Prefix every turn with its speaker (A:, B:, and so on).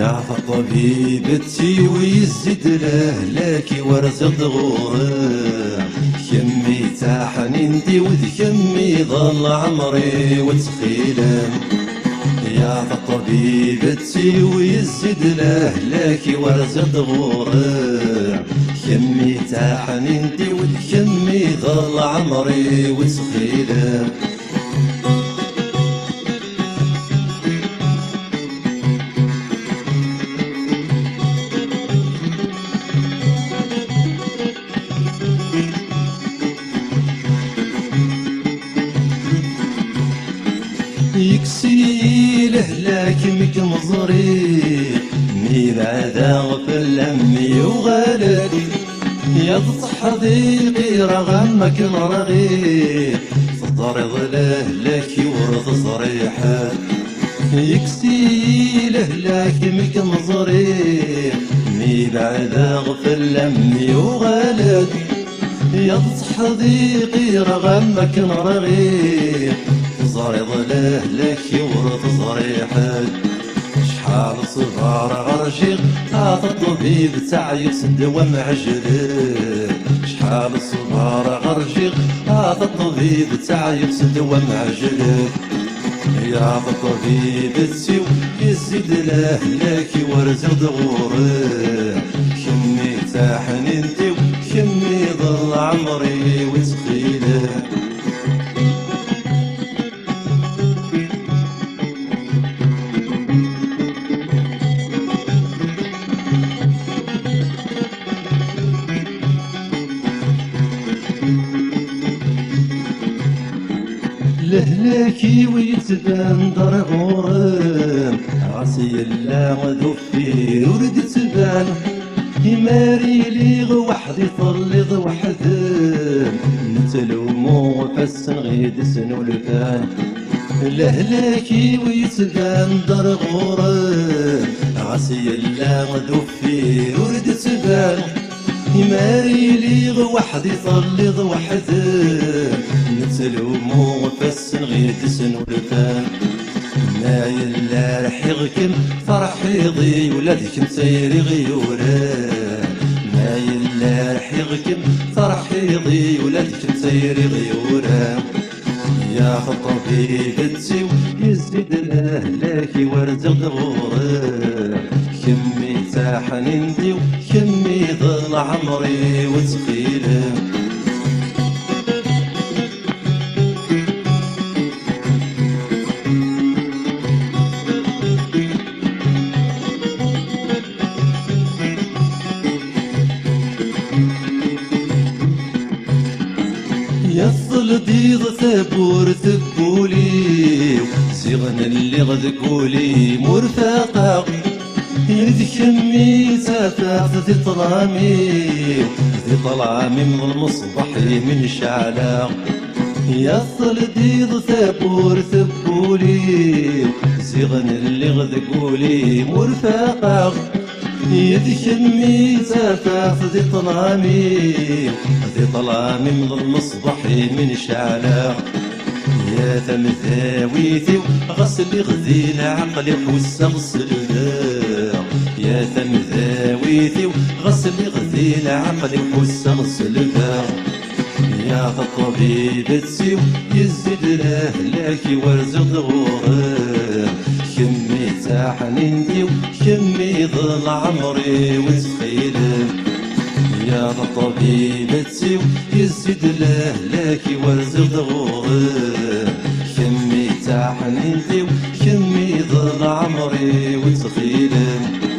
A: يا طبيبتي ويزيد لهلاكي ورزق غورك يمي تاع حنينتي وذكمي ظل عمري وتخيلم. يا طبيبتي ويزيد لهلاكي ورزق غورك يمي تاع حنينتي وذكمي ظل عمري وتخيلم. يكسي لهلاك مكمزري مي بعدا غفل أمي وغالالي يا تصحضيقي رغمك نرغي تضرب لهلاك ورث صريحات. يكسي لهلاك مكمزري مي بعدا غفل أمي وغالالي يا تصحضيقي رغمك نرغي زاري ظلالك يورث صريحك. شحال صغار غرجيق هذا الطبيب تاع يسد ومعجلك. شحال صغار غرجيق هذا الطبيب تاع يسد ومعجلك. يا الطبيب تسيو يزيد لهلاك ورزق غورك كمي تاع حنينتي وكمي ظل عمري وتخيلك. لهلاكي ويتبان دار غورم عصي الله ذفي ورد تبان يماري لي وحدي طلق وحدم نتلومو فالسن غيد سنو الفان. لهلاكي ويتبان دار غورم عصي الله ذفي ورد تبان يماري لي وحدي طلق وحدم نتلومو فالسن غيد سنو الفان. ما يلا رح يغكم فرحي ضي ولادك مسيري غيوران. ما يلا رح يغكم فرحي ضي ولادك مسيري غيوران. يا طبيب تسيو يزيد لهلاكي ورزق غورك كمي تاع حنينتي وكمي ظل عمري وتخيلم. يصل ديض ثبور ثبولي زيغن اللي غدقولي مرفقا يذكمي تفاقت ذي طلامي من المصبح من شعلا. يصل ديض ثبور ثبولي زيغن اللي غدقولي مرفقا يذكمي تفاقت ذي طلامي من المصبح من شعلا. يا ثمثاويتي غسلي غذينا عقلي حوسه غسلنا. يا ثمثاويتي غسلي غذينا عقلي حوسه غسلنا. يا الطبيب تسيو يزيد لهلاكي ورزق غورك كمي تحنينتي كمي ظل عمري وتخيلم يا الطبيب تسيو يزيد لهلاكي وارزق غورم كمي تحنينتي كمي ظل عمري وتخيلم